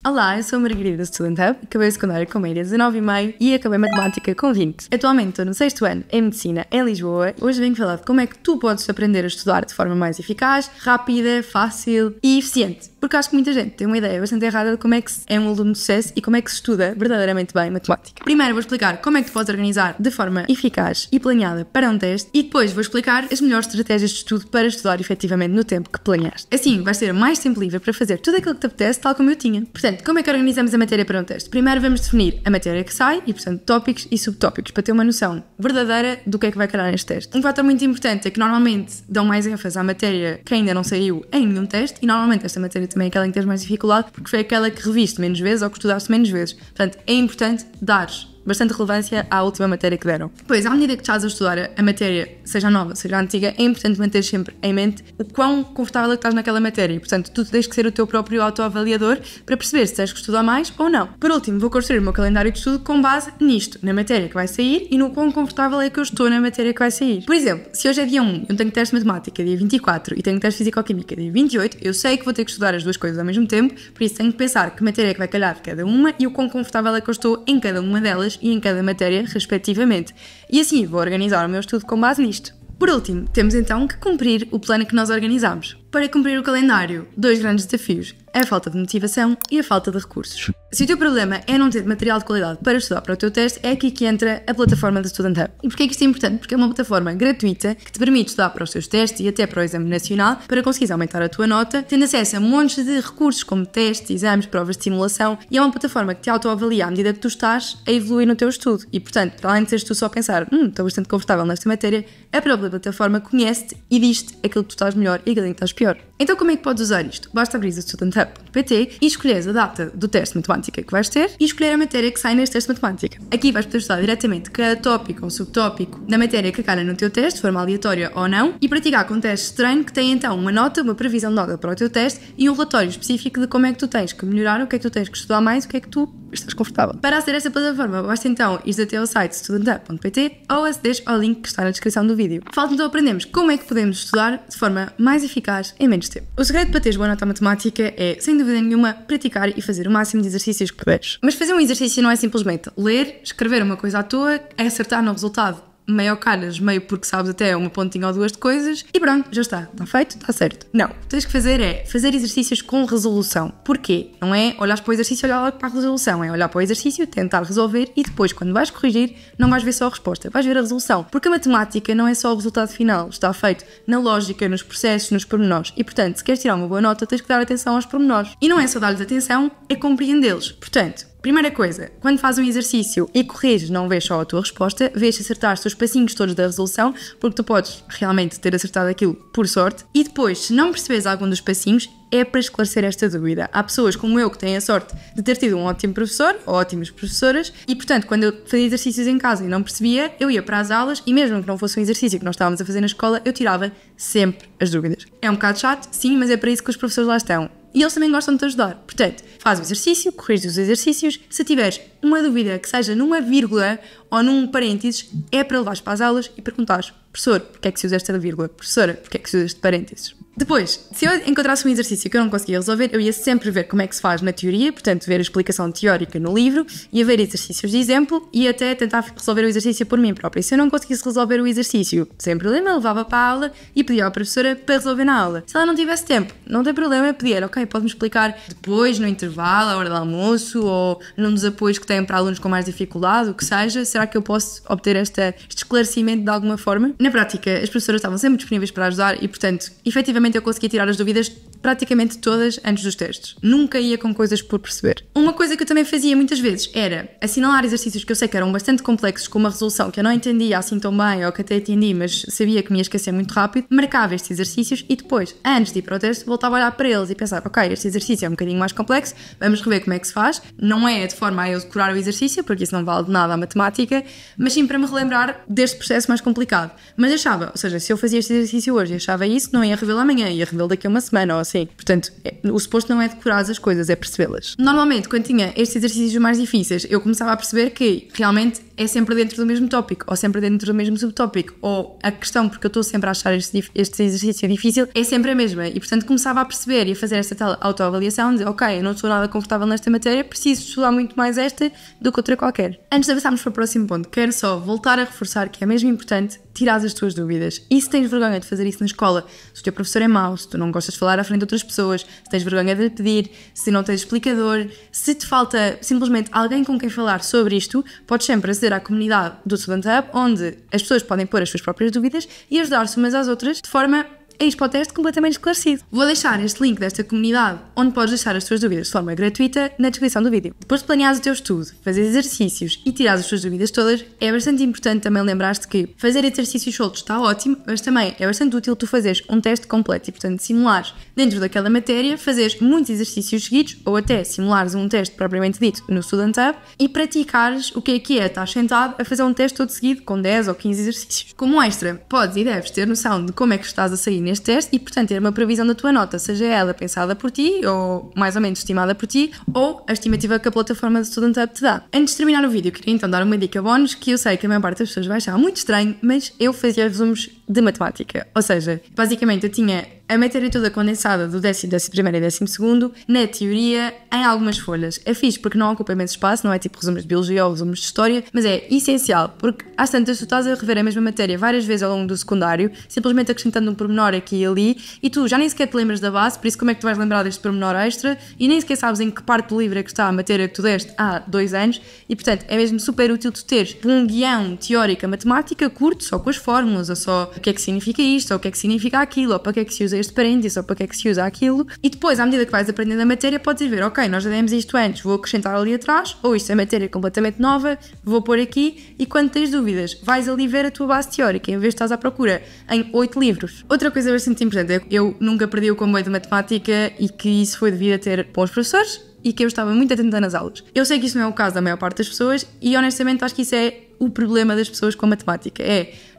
Olá, eu sou a Margarida do Student Hub, acabei o secundário com média 19,5 e acabei matemática com 20. Atualmente estou no 6º ano em Medicina em Lisboa. Hoje venho falar de como é que tu podes aprender a estudar de forma mais eficaz, rápida, fácil e eficiente. Porque acho que muita gente tem uma ideia bastante errada de como é que é um aluno de sucesso e como é que se estuda verdadeiramente bem matemática. Primeiro vou explicar como é que tu podes organizar de forma eficaz e planeada para um teste e depois vou explicar as melhores estratégias de estudo para estudar efetivamente no tempo que planeaste. Assim vais ter mais tempo livre para fazer tudo aquilo que te apetece, tal como eu tinha. Portanto, como é que organizamos a matéria para um teste? Primeiro vamos definir a matéria que sai e, portanto, tópicos e subtópicos para ter uma noção verdadeira do que é que vai calhar neste teste. Um fator muito importante é que normalmente dão mais ênfase à matéria que ainda não saiu em nenhum teste e normalmente esta matéria também é aquela em que tens mais dificuldade porque foi aquela que reviste menos vezes ou que estudaste menos vezes. Portanto, é importante dares bastante relevância à última matéria que deram. Depois, à medida que estás a estudar a matéria, seja nova, seja antiga, é importante manter sempre em mente o quão confortável é que estás naquela matéria. E, portanto, tu tens que ser o teu próprio autoavaliador para perceber se tens que estudar mais ou não. Por último, vou construir o meu calendário de estudo com base nisto, na matéria que vai sair e no quão confortável é que eu estou na matéria que vai sair. Por exemplo, se hoje é dia 1, eu tenho teste de matemática dia 24 e tenho teste de físico-química dia 28, eu sei que vou ter que estudar as duas coisas ao mesmo tempo, por isso tenho que pensar que matéria é que vai calhar de cada uma e o quão confortável é que eu estou em cada uma delas e em cada matéria respectivamente. E assim vou organizar o meu estudo com base nisto. Por último, temos então que cumprir o plano que nós organizamos. Para cumprir o calendário, 2 grandes desafios: a falta de motivação e a falta de recursos. Se o teu problema é não ter material de qualidade para estudar para o teu teste, é aqui que entra a plataforma da Student Hub. E porquê é que isto é importante? Porque é uma plataforma gratuita que te permite estudar para os teus testes e até para o exame nacional para conseguires aumentar a tua nota, tendo acesso a montes de recursos como testes, exames, provas de simulação, e é uma plataforma que te autoavalia à medida que tu estás a evoluir no teu estudo. E portanto, para além de seres tu só a pensar estou bastante confortável nesta matéria, a própria plataforma conhece-te e diz-te aquilo que tu estás melhor e aquilo que estás pior. Então como é que podes usar isto? Basta abrir a studenthub.pt e escolheres a data do teste de matemática que vais ter e escolher a matéria que sai neste teste de matemática. Aqui vais poder estudar diretamente cada tópico ou subtópico da matéria que calha no teu teste, de forma aleatória ou não, e praticar com testes de treino que têm então uma nota, uma previsão de nota para o teu teste e um relatório específico de como é que tu tens que melhorar, o que é que tu tens que estudar mais, o que é que tu estás confortável. Para aceder a esta plataforma, basta então ir até ao site studenthub.pt ou aceder ao link que está na descrição do vídeo. Falta então aprendermos como é que podemos estudar de forma mais eficaz em menos tempo. O segredo para teres boa nota matemática é, sem dúvida nenhuma, praticar e fazer o máximo de exercícios que puderes. Mas fazer um exercício não é simplesmente ler, escrever uma coisa à toa, é acertar no resultado. Meio ao calhas, meio porque sabes até uma pontinha ou duas de coisas e pronto, já está feito, está certo. Não, o que tens que fazer é fazer exercícios com resolução. Porquê? Não é olhar para o exercício e olhar para a resolução, é olhar para o exercício, tentar resolver e depois, quando vais corrigir, não vais ver só a resposta, vais ver a resolução. Porque a matemática não é só o resultado final, está feito na lógica, nos processos, nos pormenores. E portanto, se queres tirar uma boa nota, tens que dar atenção aos pormenores. E não é só dar-lhes atenção, é compreendê-los. Portanto, primeira coisa, quando fazes um exercício e corriges, não vês só a tua resposta, vês acertar-se os passinhos todos da resolução, porque tu podes realmente ter acertado aquilo por sorte, e depois, se não percebes algum dos passinhos, é para esclarecer esta dúvida. Há pessoas como eu que têm a sorte de ter tido um ótimo professor, ou ótimas professoras, e portanto, quando eu fazia exercícios em casa e não percebia, eu ia para as aulas e mesmo que não fosse um exercício que nós estávamos a fazer na escola, eu tirava sempre as dúvidas. É um bocado chato, sim, mas é para isso que os professores lá estão. E eles também gostam de te ajudar. Portanto, faz o exercício, corriges os exercícios. Se tiveres uma dúvida que seja numa vírgula ou num parênteses, é para levares para as aulas e perguntares: professor, porque é que se usa esta vírgula? Professora, porque é que se usa este parênteses? Depois, se eu encontrasse um exercício que eu não conseguia resolver, eu ia sempre ver como é que se faz na teoria, portanto, ver a explicação teórica no livro, ia ver exercícios de exemplo e até tentar resolver o exercício por mim própria. E se eu não conseguisse resolver o exercício sem problema, eu levava para a aula e pedia à professora para resolver na aula. Se ela não tivesse tempo, não tem problema, pedir, ok, pode-me explicar depois, no intervalo, à hora do almoço ou num dos apoios que têm para alunos com mais dificuldade, o que seja, será que eu posso obter este esclarecimento de alguma forma? Na prática, as professoras estavam sempre disponíveis para ajudar e, portanto, efetivamente eu conseguia tirar as dúvidas praticamente todas antes dos testes. Nunca ia com coisas por perceber. Uma coisa que eu também fazia muitas vezes era assinalar exercícios que eu sei que eram bastante complexos, com uma resolução que eu não entendia assim tão bem, ou que até entendi, mas sabia que me ia esquecer muito rápido, marcava estes exercícios e depois, antes de ir para o teste, voltava a olhar para eles e pensava, ok, este exercício é um bocadinho mais complexo, vamos rever como é que se faz. Não é de forma a eu decorar o exercício, porque isso não vale de nada à matemática, mas sim para me relembrar deste processo mais complicado. Mas achava, ou seja, se eu fazia este exercício hoje e achava isso, não ia revê-lo amanhã, ia revê-lo daqui a uma semana ou assim. Portanto, o suposto não é decorar as coisas, é percebê-las. Normalmente, quando tinha estes exercícios mais difíceis, eu começava a perceber que realmente é sempre dentro do mesmo tópico, ou sempre dentro do mesmo subtópico, ou a questão, porque eu estou sempre a achar este exercício difícil, é sempre a mesma. E, portanto, começava a perceber e a fazer esta tal autoavaliação de, ok, eu não estou nada confortável nesta matéria, preciso estudar muito mais esta do que outra qualquer. Antes de avançarmos para o próximo ponto, quero só voltar a reforçar que é mesmo importante tirar as tuas dúvidas. E se tens vergonha de fazer isso na escola, se o teu professor é mau, se tu não gostas de falar à frente de outras pessoas, se tens vergonha de lhe pedir, se não tens explicador, se te falta simplesmente alguém com quem falar sobre isto, podes sempre aceder à comunidade do Student Hub, onde as pessoas podem pôr as suas próprias dúvidas e ajudar-se umas às outras de forma a ir para o teste completamente esclarecido. Vou deixar este link desta comunidade, onde podes deixar as tuas dúvidas de forma gratuita, na descrição do vídeo. Depois de planeares o teu estudo, fazer exercícios e tirares as tuas dúvidas todas, é bastante importante também lembrar-te que fazer exercícios soltos está ótimo, mas também é bastante útil tu fazeres um teste completo e, portanto, simulares dentro daquela matéria, fazeres muitos exercícios seguidos, ou até simulares um teste propriamente dito no Student Hub e praticares o que é estar sentado a fazer um teste todo seguido com 10 ou 15 exercícios. Como extra, podes e deves ter noção de como é que estás a sair neste teste e, portanto, ter uma previsão da tua nota, seja ela pensada por ti ou mais ou menos estimada por ti, ou a estimativa que a plataforma do Student Hub te dá. Antes de terminar o vídeo, queria então dar uma dica bónus que eu sei que a maior parte das pessoas vai achar muito estranho, mas eu fazia resumos de matemática. Ou seja, basicamente eu tinha a matéria toda condensada do 11º e 12º, na teoria, em algumas folhas. É fixe porque não ocupa imenso espaço, não é tipo resumos de biologia ou resumos de história, mas é essencial, porque às tantas tu estás a rever a mesma matéria várias vezes ao longo do secundário, simplesmente acrescentando um pormenor aqui e ali, e tu já nem sequer te lembras da base, por isso como é que tu vais lembrar deste pormenor extra, e nem sequer sabes em que parte do livro é que está a matéria que tu deste há 2 anos, e portanto é mesmo super útil tu teres um guião teórico a matemática curto, só com as fórmulas, ou só o que é que significa isto, ou o que é que significa aquilo, ou para que é que se usa este parênteses, ou para que é que se usa aquilo, e depois, à medida que vais aprendendo a matéria, podes ir ver, ok, nós já demos isto antes, vou acrescentar ali atrás, ou isto é matéria completamente nova, vou pôr aqui, e quando tens dúvidas, vais ali ver a tua base teórica, em vez de estás à procura em 8 livros. Outra coisa bastante importante é que eu nunca perdi o comboio de matemática e que isso foi devido a ter bons professores e que eu estava muito atenta nas aulas. Eu sei que isso não é o caso da maior parte das pessoas e honestamente acho que isso é o problema das pessoas com matemática.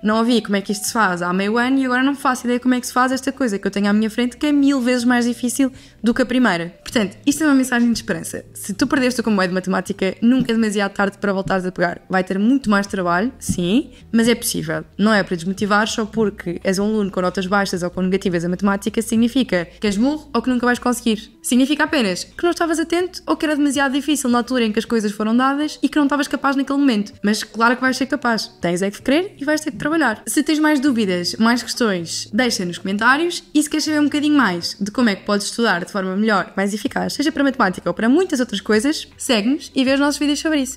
Não ouvi como é que isto se faz há meio ano e agora não faço ideia como é que se faz esta coisa que eu tenho à minha frente, que é 1000 vezes mais difícil do que a primeira. Portanto, isto é uma mensagem de esperança. Se tu perdeste o comboio de matemática, nunca é demasiado tarde para voltares a pegar. Vai ter muito mais trabalho, sim, mas é possível. Não é para desmotivar só porque és um aluno com notas baixas ou com negativas a matemática, significa que és burro ou que nunca vais conseguir. Significa apenas que não estavas atento ou que era demasiado difícil na altura em que as coisas foram dadas e que não estavas capaz naquele momento. Mas claro que vais ser capaz. Tens é que querer e vais ter que trabalhar. Se tens mais dúvidas, mais questões, deixa nos comentários e se queres saber um bocadinho mais de como é que podes estudar de forma melhor, mais eficaz, seja para matemática ou para muitas outras coisas, segue-nos e vê os nossos vídeos sobre isso.